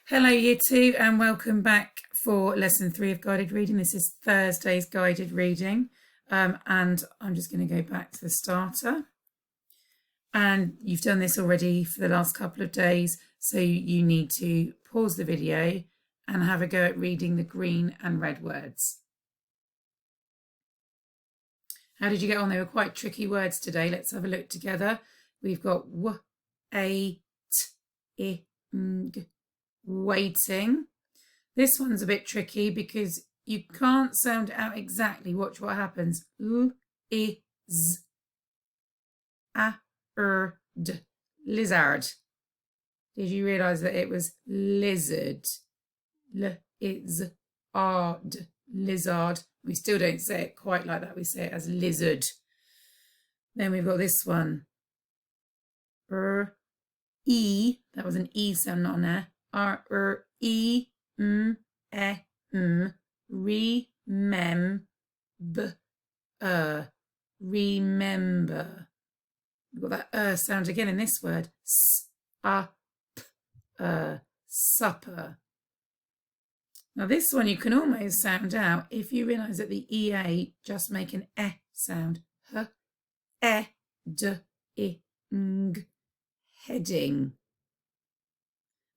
Hello Year 2 and welcome back for Lesson 3 of Guided Reading. This is Thursday's Guided Reading and I'm just going to go back to the starter. And you've done this already for the last couple of days, so you need to pause the video and have a go at reading the green and red words. How did you get on? They were quite tricky words today. Let's have a look together. We've got w, a, t, I, ng. Waiting. This one's a bit tricky because you can't sound out exactly. Watch what happens. L, I, z, a, d. Lizard. Did you realise that it was lizard? L, I, z, a, d. Lizard. We still don't say it quite like that. We say it as lizard. Then we've got this one. E. That was an E sound, not an E. R, E, M, E, M, remember. We've got that sound again in this word. Supper. Now this one you can almost sound out if you realise that the EA just make an E sound. H, D, I, ng, heading.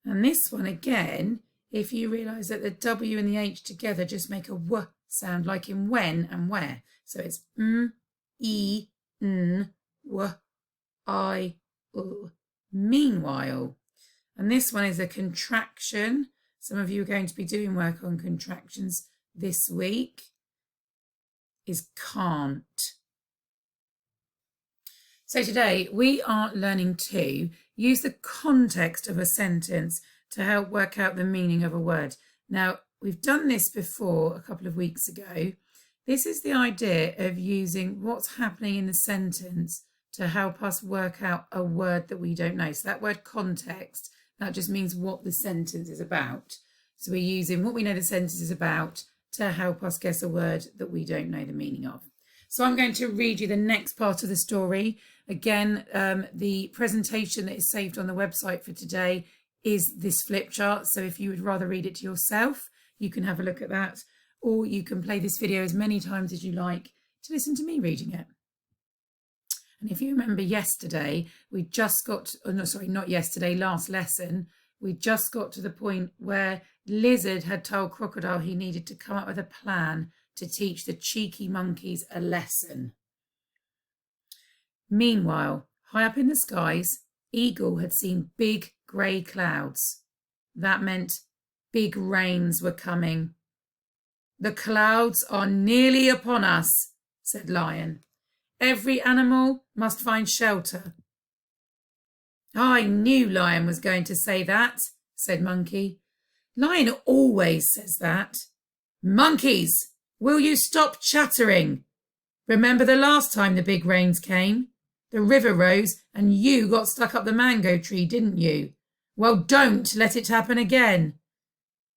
And this one again, if you realise that the W and the H together just make a W sound, like in when and where. So it's M, E, N, W, I, U. Meanwhile. And this one is a contraction. Some of you are going to be doing work on contractions this week. Is can't. So today we are learning to use the context of a sentence to help work out the meaning of a word. Now, we've done this before a couple of weeks ago. This is the idea of using what's happening in the sentence to help us work out a word that we don't know. So that word context, that just means what the sentence is about. So we're using what we know the sentence is about to help us guess a word that we don't know the meaning of. So I'm going to read you the next part of the story. Again, the presentation that is saved on the website for today is this flip chart. So if you would rather read it to yourself, you can have a look at that, or you can play this video as many times as you like to listen to me reading it. And if you remember yesterday, we just got, last lesson, we just got to the point where Lizard had told Crocodile he needed to come up with a plan to teach the cheeky monkeys a lesson. Meanwhile, high up in the skies, Eagle had seen big grey clouds. That meant big rains were coming. The clouds are nearly upon us, said Lion. Every animal must find shelter. I knew Lion was going to say that, said Monkey. Lion always says that. Monkeys! Will you stop chattering? Remember the last time the big rains came? The river rose and you got stuck up the mango tree, didn't you? Well, don't let it happen again.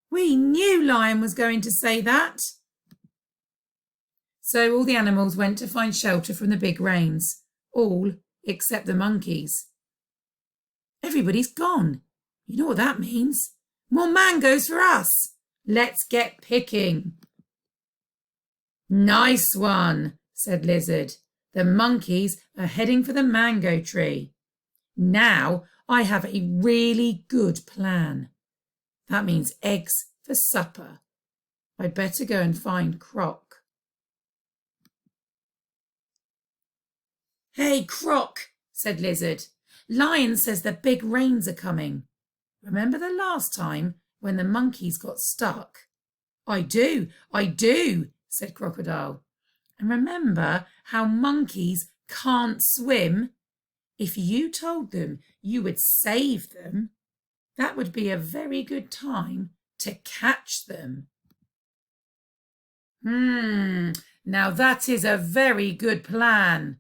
We knew Lion was going to say that. So all the animals went to find shelter from the big rains, all except the monkeys. Everybody's gone. You know what that means? More mangoes for us. Let's get picking. Nice one, said Lizard. The monkeys are heading for the mango tree. Now I have a really good plan. That means eggs for supper. I'd better go and find Croc. Hey, Croc, said Lizard. Lion says the big rains are coming. Remember the last time when the monkeys got stuck? I do, said Crocodile. And remember how monkeys can't swim? If you told them you would save them, that would be a very good time to catch them. Now that is a very good plan.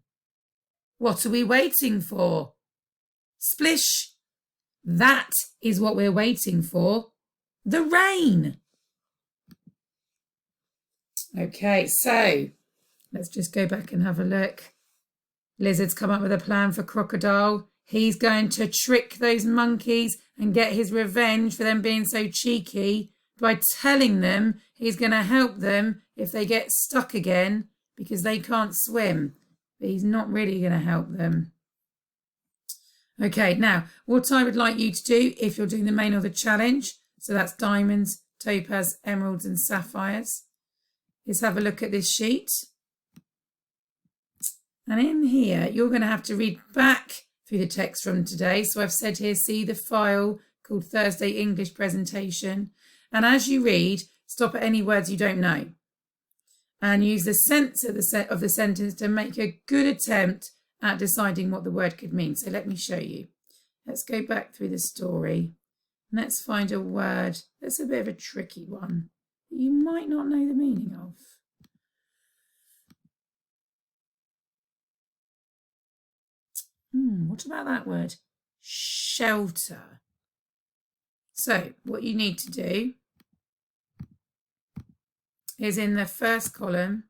What are we waiting for? Splish! That is what we're waiting for. The rain. Okay, so let's just go back and have a look. Lizard's come up with a plan for Crocodile. he's going to trick those monkeys and get his revenge for them being so cheeky by telling them he's going to help them if they get stuck again because they can't swim. But he's not really going to help them. Okay, now what I would like you to do if you're doing the main or the challenge, so that's diamonds, topaz, emeralds and sapphires, is have a look at this sheet. And in here, you're going to have to read back through the text from today. So I've said here, see the file called Thursday English Presentation. And as you read, stop at any words you don't know. And use the sense of the sentence to make a good attempt at deciding what the word could mean. So let me show you. Let's go back through the story. Let's find a word that's a bit of a tricky one that you might not know the meaning of. What about that word? Shelter. So what you need to do is in the first column,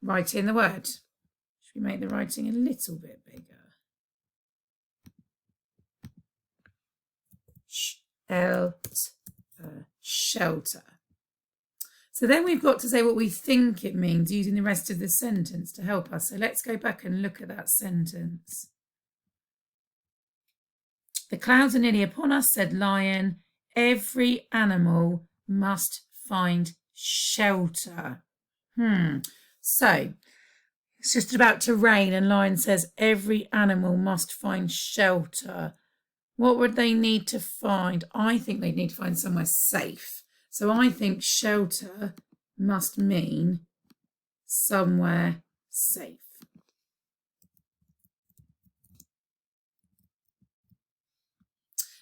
write in the word. Should we make the writing a little bit bigger? Shelter. So then we've got to say what we think it means using the rest of the sentence to help us. So let's go back and look at that sentence. The clouds are nearly upon us, said Lion. Every animal must find shelter. So it's just about to rain and Lion says every animal must find shelter. What would they need to find? I think they'd need to find somewhere safe. So I think shelter must mean somewhere safe.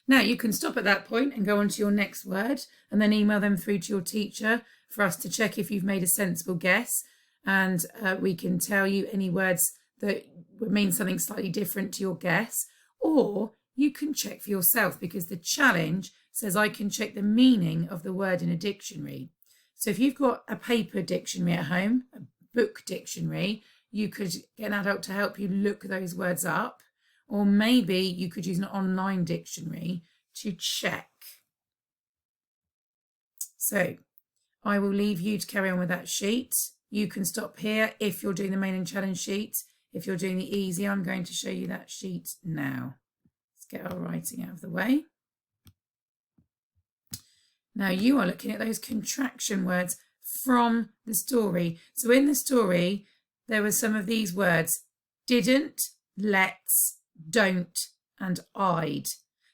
Now you can stop at that point and go on to your next word and then email them through to your teacher for us to check if you've made a sensible guess. And we can tell you any words that would mean something slightly different to your guess. Or you can check for yourself because the challenge says I can check the meaning of the word in a dictionary. So if you've got a paper dictionary at home, a book dictionary, you could get an adult to help you look those words up. Or maybe you could use an online dictionary to check. So I will leave you to carry on with that sheet. You can stop here if you're doing the main and challenge sheet. If you're doing the easy, I'm going to show you that sheet now. Let's get our writing out of the way. Now you are looking at those contraction words from the story. So in the story, there were some of these words: didn't, let's, don't and I'd.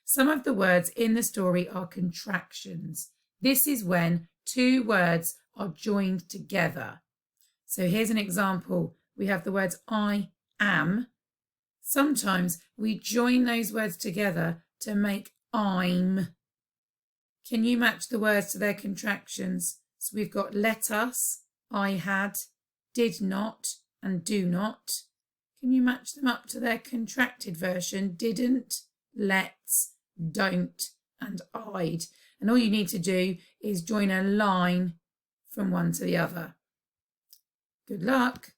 Some of the words in the story are contractions. This is when two words are joined together. So here's an example. We have the words I am. Sometimes we join those words together to make I'm. Can you match the words to their contractions? So we've got let us, I had, did not and do not. Can you match them up to their contracted version? Didn't, let's, don't, and I'd. And all you need to do is join a line from one to the other. Good luck.